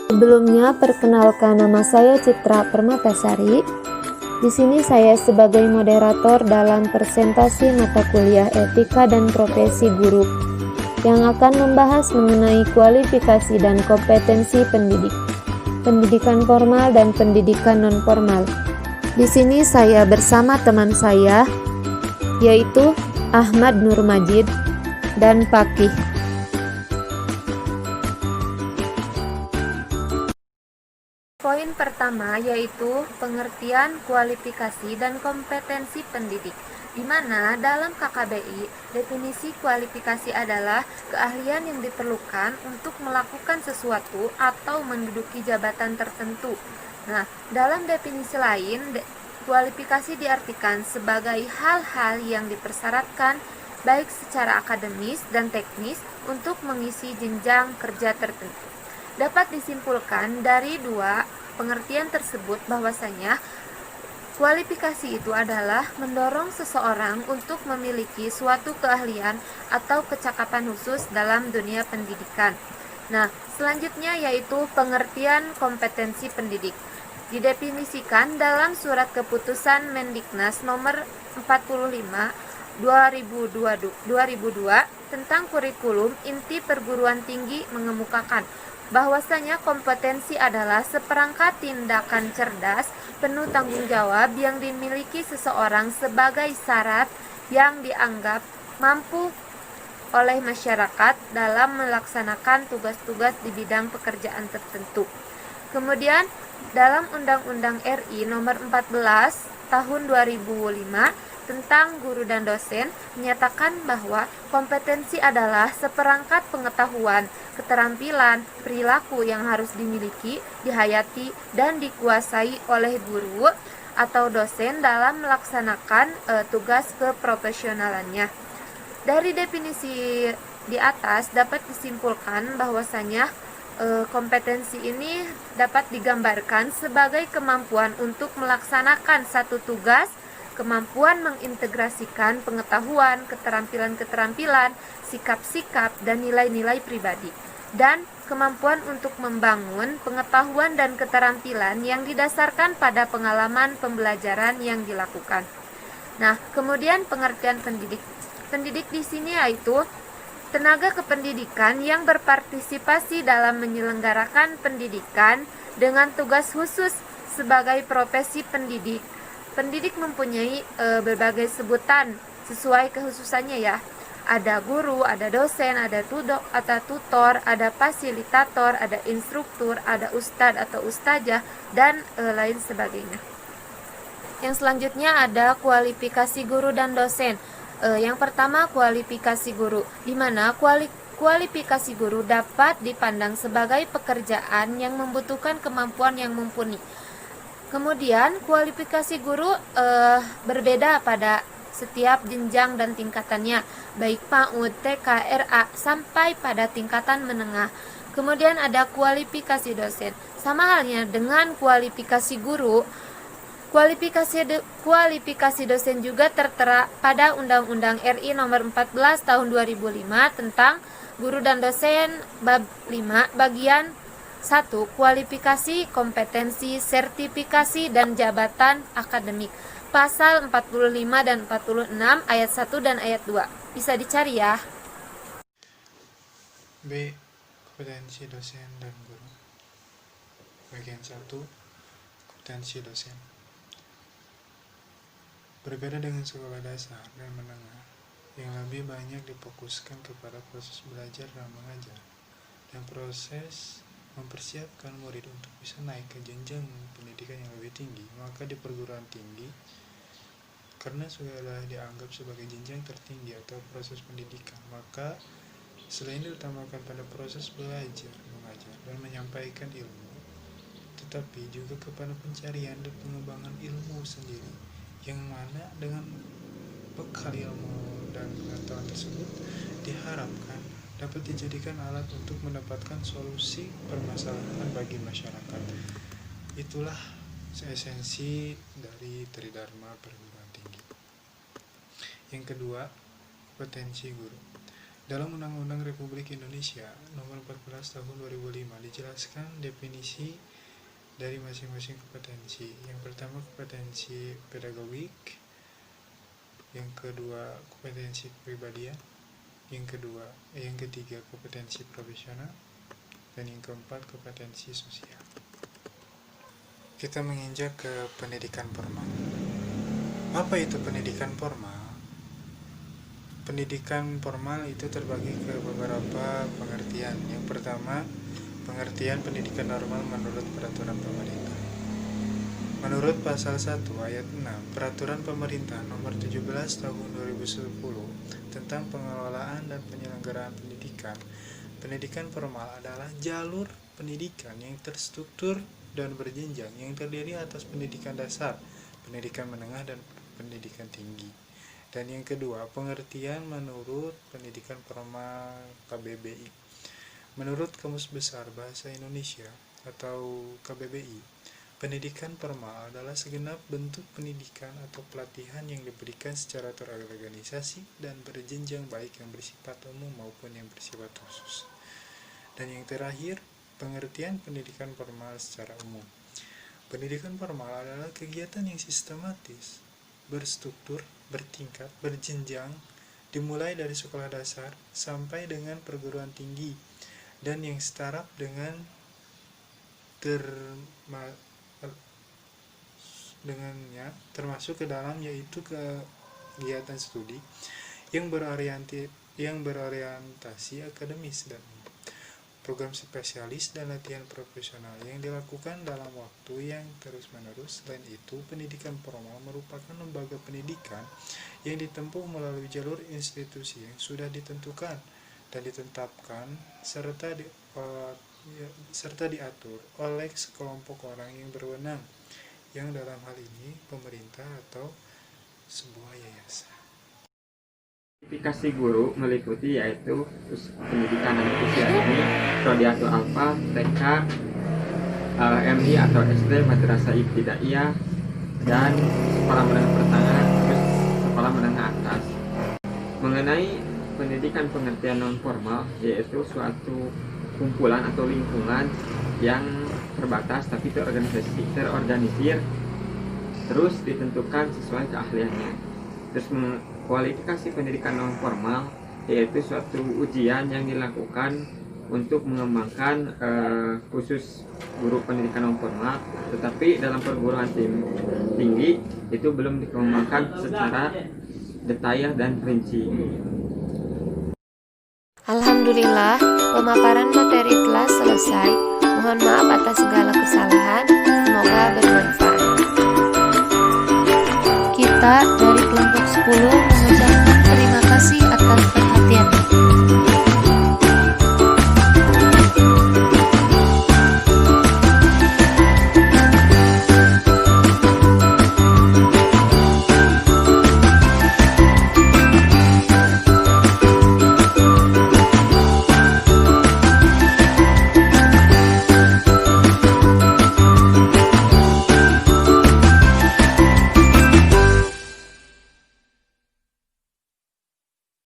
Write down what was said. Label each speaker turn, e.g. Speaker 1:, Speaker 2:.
Speaker 1: Sebelumnya, perkenalkan, nama saya Citra Permatasari. Di sini saya sebagai moderator dalam presentasi mata kuliah Etika dan Profesi Guru yang akan membahas mengenai kualifikasi dan kompetensi pendidik, pendidikan formal dan pendidikan non-formal. Di sini saya bersama teman saya, yaitu Ahmad Nurmajid dan Fakih. Poin pertama yaitu pengertian kualifikasi dan kompetensi pendidik, di mana dalam KKBI definisi kualifikasi adalah keahlian yang diperlukan untuk melakukan sesuatu atau menduduki jabatan tertentu. Nah, dalam definisi lain, kualifikasi diartikan sebagai hal-hal yang dipersyaratkan baik secara akademis dan teknis untuk mengisi jenjang kerja tertentu. Dapat disimpulkan dari dua pengertian tersebut bahwasanya kualifikasi itu adalah mendorong seseorang untuk memiliki suatu keahlian atau kecakapan khusus dalam dunia pendidikan. Nah, selanjutnya yaitu pengertian kompetensi pendidik. Didefinisikan dalam surat keputusan Mendiknas nomor 45 2002 tentang kurikulum inti perguruan tinggi mengemukakan bahwasanya kompetensi adalah seperangkat tindakan cerdas, penuh tanggung jawab yang dimiliki seseorang sebagai syarat yang dianggap mampu oleh masyarakat dalam melaksanakan tugas-tugas di bidang pekerjaan tertentu. Kemudian, dalam Undang-Undang RI nomor 14 tahun 2005 tentang guru dan dosen menyatakan bahwa kompetensi adalah seperangkat pengetahuan, keterampilan, perilaku yang harus dimiliki, dihayati, dan dikuasai oleh guru atau dosen dalam melaksanakan tugas keprofesionalannya. Dari definisi di atas dapat disimpulkan bahwasanya kompetensi ini dapat digambarkan sebagai kemampuan untuk melaksanakan satu tugas, kemampuan mengintegrasikan pengetahuan, keterampilan-keterampilan, sikap-sikap, dan nilai-nilai pribadi, dan kemampuan untuk membangun pengetahuan dan keterampilan yang didasarkan pada pengalaman pembelajaran yang dilakukan. Nah, kemudian pengertian pendidik. Pendidik di sini yaitu tenaga kependidikan yang berpartisipasi dalam menyelenggarakan pendidikan dengan tugas khusus sebagai profesi pendidik. Pendidik mempunyai berbagai sebutan sesuai kekhususannya ya. Ada guru, ada dosen, ada tutor, ada fasilitator, ada instruktur, ada ustadz atau ustazah, dan lain sebagainya. Yang selanjutnya ada kualifikasi guru dan dosen. Yang pertama kualifikasi guru, di mana kualifikasi guru dapat dipandang sebagai pekerjaan yang membutuhkan kemampuan yang mumpuni. Kemudian kualifikasi guru berbeda pada setiap jenjang dan tingkatannya, baik PAUD, TK, RA, sampai pada tingkatan menengah. Kemudian ada kualifikasi dosen. Sama halnya dengan kualifikasi guru, kualifikasi dosen juga tertera pada Undang-Undang RI nomor 14 tahun 2005 tentang guru dan dosen bab 5 bagian 1. Kualifikasi, kompetensi, sertifikasi, dan jabatan akademik. Pasal 45 dan 46 ayat 1 dan ayat 2. Bisa dicari ya.
Speaker 2: B. Kompetensi dosen dan guru. Bagian 1. Kompetensi dosen. Berbeda dengan sekolah dasar dan menengah yang lebih banyak difokuskan kepada proses belajar dan mengajar dan proses mempersiapkan murid untuk bisa naik ke jenjang pendidikan yang lebih tinggi, maka di perguruan tinggi, karena sudah dianggap sebagai jenjang tertinggi atau proses pendidikan, maka selain diutamakan pada proses belajar, mengajar, dan menyampaikan ilmu, tetapi juga kepada pencarian dan pengembangan ilmu sendiri, yang mana dengan bekal ilmu dan pengetahuan tersebut diharapkan dapat dijadikan alat untuk mendapatkan solusi permasalahan bagi masyarakat. Itulah esensi dari Tridharma perguruan tinggi. Yang kedua, kompetensi guru. Dalam Undang-Undang Republik Indonesia Nomor 14 Tahun 2005 dijelaskan definisi dari masing-masing kompetensi. Yang pertama kompetensi pedagogik, yang kedua kompetensi kepribadian, yang ketiga kompetensi profesional, dan yang keempat kompetensi sosial. Kita menginjak ke pendidikan formal. Apa itu pendidikan formal? Pendidikan formal itu terbagi ke beberapa pengertian. Yang pertama, pengertian pendidikan normal menurut peraturan pemerintah. Menurut pasal 1 ayat 6 Peraturan Pemerintah Nomor 17 Tahun 2010 tentang pengelolaan dan penyelenggaraan pendidikan, pendidikan formal adalah jalur pendidikan yang terstruktur dan berjenjang yang terdiri atas pendidikan dasar, pendidikan menengah, dan pendidikan tinggi. Dan yang kedua, pengertian menurut pendidikan formal KBBI. Menurut Kamus Besar Bahasa Indonesia atau KBBI, pendidikan formal adalah segenap bentuk pendidikan atau pelatihan yang diberikan secara terorganisasi dan berjenjang, baik yang bersifat umum maupun yang bersifat khusus. Dan yang terakhir, pengertian pendidikan formal secara umum. Pendidikan formal adalah kegiatan yang sistematis, berstruktur, bertingkat, berjenjang, dimulai dari sekolah dasar sampai dengan perguruan tinggi, dan yang setara dengan dengannya termasuk ke dalam, yaitu kegiatan studi yang berorientasi akademis dan program spesialis dan latihan profesional yang dilakukan dalam waktu yang terus-menerus. Selain itu, pendidikan formal merupakan lembaga pendidikan yang ditempuh melalui jalur institusi yang sudah ditentukan dan ditetapkan serta diatur oleh sekelompok orang yang berwenang, yang dalam hal ini pemerintah atau sebuah yayasan.
Speaker 3: Kualifikasi guru meliputi yaitu pendidikan anak usia dini, prodi atau alfa, TK, MI atau SD, madrasah ibtidaiyah, dan sekolah menengah pertama, terus sekolah menengah atas. Mengenai pendidikan pengertian non formal, yaitu suatu kumpulan atau lingkungan yang terbatas tapi terorganisir, terus ditentukan sesuai keahliannya. Terus kualifikasi pendidikan non formal yaitu suatu ujian yang dilakukan untuk mengembangkan khusus guru pendidikan non formal, tetapi dalam perguruan tinggi itu belum dikembangkan secara detail dan rinci.
Speaker 1: Alhamdulillah, pemaparan materi telah selesai. Mohon maaf atas segala kesalahan. Semoga bermanfaat. Kita dari kelompok 10 mengucapkan terima kasih atas perhatiannya.